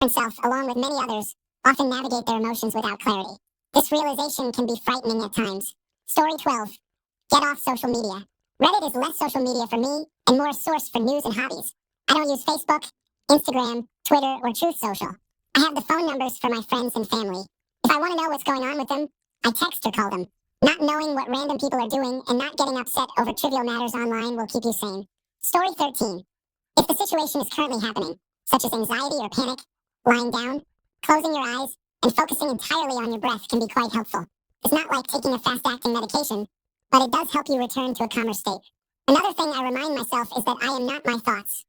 Himself, along with many others, often navigate their emotions without clarity. This realization can be frightening at times. Story 12. Get off social media. Reddit is less social media for me and more a source for news and hobbies. I don't use Facebook, Instagram, Twitter, or Truth Social. I have the phone numbers for my friends and family. If I want to know what's going on with them, I text or call them. Not knowing what random people are doing and not getting upset over trivial matters online will keep you sane. Story 13. If the situation is currently happening, such as anxiety or panic, lying down, closing your eyes, and focusing entirely on your breath can be quite helpful. It's not like taking a fast-acting medication, but it does help you return to a calmer state. Another thing I remind myself is that I am not my thoughts.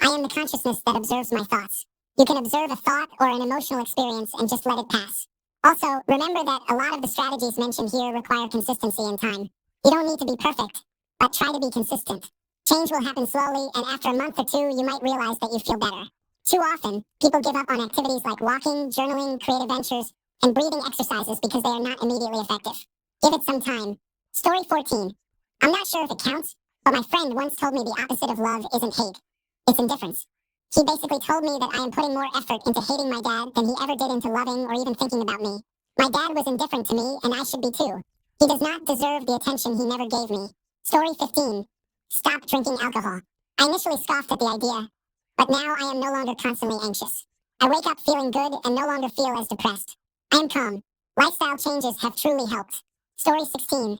I am the consciousness that observes my thoughts. You can observe a thought or an emotional experience and just let it pass. Also, remember that a lot of the strategies mentioned here require consistency and time. You don't need to be perfect, but try to be consistent. Change will happen slowly, and after a month or two, you might realize that you feel better. Too often, people give up on activities like walking, journaling, creative ventures, and breathing exercises because they are not immediately effective. Give it some time. Story 14. I'm not sure if it counts, but my friend once told me the opposite of love isn't hate. It's indifference. He basically told me that I am putting more effort into hating my dad than he ever did into loving or even thinking about me. My dad was indifferent to me, and I should be too. He does not deserve the attention he never gave me. Story 15. Stop drinking alcohol. I initially scoffed at the idea, but now I am no longer constantly anxious. I wake up feeling good and no longer feel as depressed. I am calm. Lifestyle changes have truly helped. Story 16.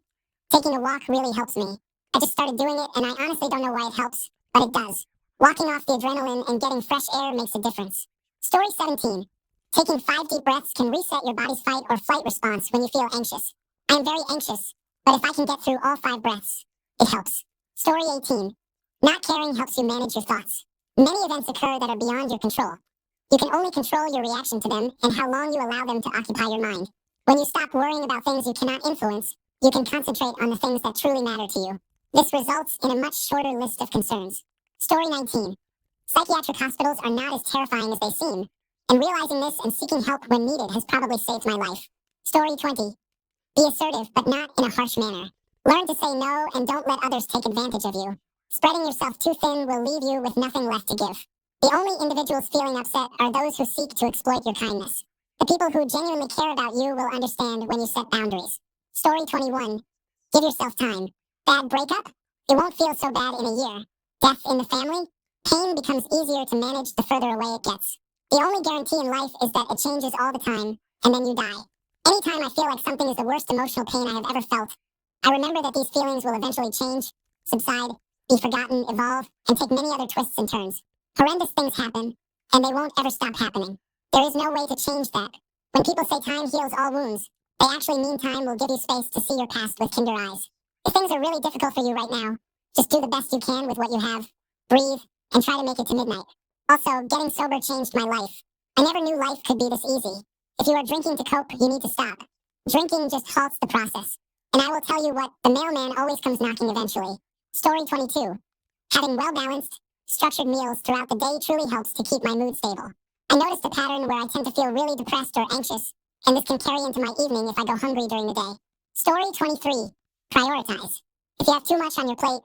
Taking a walk really helps me. I just started doing it, and I honestly don't know why it helps, but it does. Walking off the adrenaline and getting fresh air makes a difference. Story 17. Taking 5 deep breaths can reset your body's fight or flight response when you feel anxious. I am very anxious, but if I can get through all 5 breaths, it helps. Story 18. Not caring helps you manage your thoughts. Many events occur that are beyond your control. You can only control your reaction to them and how long you allow them to occupy your mind. When you stop worrying about things you cannot influence, you can concentrate on the things that truly matter to you. This results in a much shorter list of concerns. Story 19. Psychiatric hospitals are not as terrifying as they seem, and realizing this and seeking help when needed has probably saved my life. Story 20. Be assertive, but not in a harsh manner. Learn to say no and don't let others take advantage of you. Spreading yourself too thin will leave you with nothing left to give. The only individuals feeling upset are those who seek to exploit your kindness. The people who genuinely care about you will understand when you set boundaries. Story 21. Give yourself time. Bad breakup? It won't feel so bad in a year. Death in the family? Pain becomes easier to manage the further away it gets. The only guarantee in life is that it changes all the time, and then you die. Anytime I feel like something is the worst emotional pain I have ever felt, I remember that these feelings will eventually change, subside, be forgotten, evolve, and take many other twists and turns. Horrendous things happen, and they won't ever stop happening. There is no way to change that. When people say time heals all wounds, they actually mean time will give you space to see your past with kinder eyes. If things are really difficult for you right now, just do the best you can with what you have, breathe, and try to make it to midnight. Also, getting sober changed my life. I never knew life could be this easy. If you are drinking to cope, you need to stop. Drinking just halts the process. And I will tell you what, the mailman always comes knocking eventually. Story 22. Having well-balanced, structured meals throughout the day truly helps to keep my mood stable. I noticed a pattern where I tend to feel really depressed or anxious, and this can carry into my evening if I go hungry during the day. Story 23. Prioritize. If you have too much on your plate,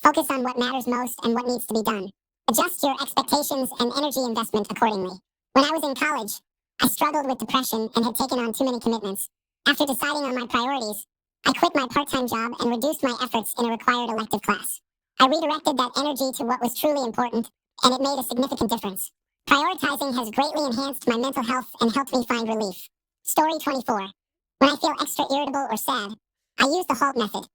focus on what matters most and what needs to be done. Adjust your expectations and energy investment accordingly. When I was in college, I struggled with depression and had taken on too many commitments. After deciding on my priorities, I quit my part-time job and reduced my efforts in a required elective class. I redirected that energy to what was truly important, and it made a significant difference. Prioritizing has greatly enhanced my mental health and helped me find relief. Story 24. When I feel extra irritable or sad, I use the HALT method.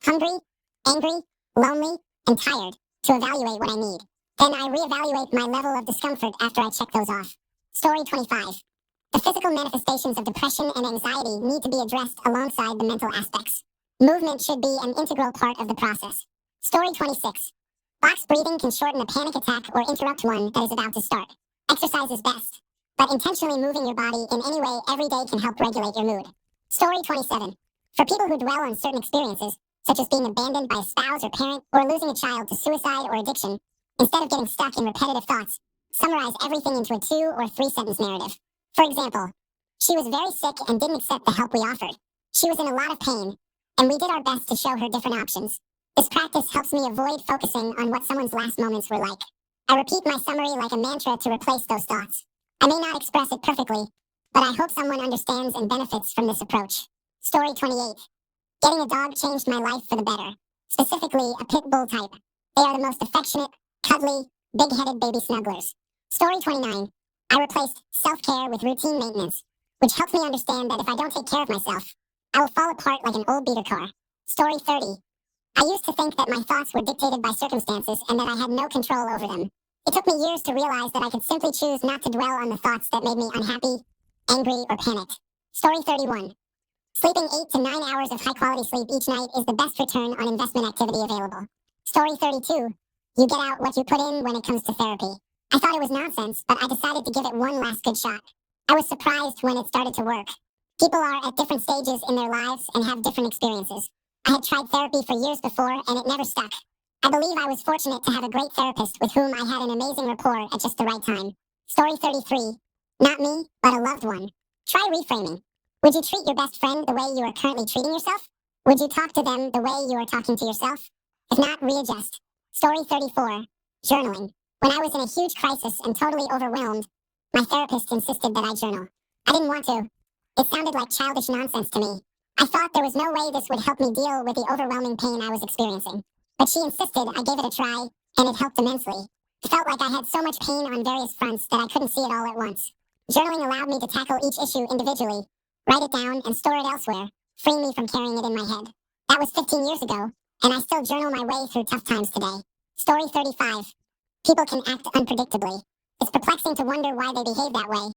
Hungry, angry, lonely, and tired to evaluate what I need. Then I reevaluate my level of discomfort after I check those off. Story 25. The physical manifestations of depression and anxiety need to be addressed alongside the mental aspects. Movement should be an integral part of the process. Story 26. Box breathing can shorten a panic attack or interrupt one that is about to start. Exercise is best, but intentionally moving your body in any way every day can help regulate your mood. Story 27. For people who dwell on certain experiences, such as being abandoned by a spouse or parent or losing a child to suicide or addiction, instead of getting stuck in repetitive thoughts, summarize everything into a 2 or 3 sentence narrative. For example, she was very sick and didn't accept the help we offered. She was in a lot of pain, and we did our best to show her different options. This practice helps me avoid focusing on what someone's last moments were like. I repeat my summary like a mantra to replace those thoughts. I may not express it perfectly, but I hope someone understands and benefits from this approach. Story 28. Getting a dog changed my life for the better, specifically a pit bull type. They are the most affectionate, cuddly, big-headed baby snugglers. Story 29. I replaced self-care with routine maintenance, which helped me understand that if I don't take care of myself, I will fall apart like an old beater car. Story 30. I used to think that my thoughts were dictated by circumstances and that I had no control over them. It took me years to realize that I could simply choose not to dwell on the thoughts that made me unhappy, angry, or panicked. Story 31. Sleeping 8 to 9 hours of high-quality sleep each night is the best return on investment activity available. Story 32. You get out what you put in when it comes to therapy. I thought it was nonsense, but I decided to give it one last good shot. I was surprised when it started to work. People are at different stages in their lives and have different experiences. I had tried therapy for years before, and it never stuck. I believe I was fortunate to have a great therapist with whom I had an amazing rapport at just the right time. Story 33. Not me, but a loved one. Try reframing. Would you treat your best friend the way you are currently treating yourself? Would you talk to them the way you are talking to yourself? If not, readjust. Story 34. Journaling. When I was in a huge crisis and totally overwhelmed, my therapist insisted that I journal. I didn't want to. It sounded like childish nonsense to me. I thought there was no way this would help me deal with the overwhelming pain I was experiencing. But she insisted I give it a try, and it helped immensely. It felt like I had so much pain on various fronts that I couldn't see it all at once. Journaling allowed me to tackle each issue individually, write it down, and store it elsewhere, freeing me from carrying it in my head. That was 15 years ago, and I still journal my way through tough times today. Story 35. People can act unpredictably. It's perplexing to wonder why they behave that way,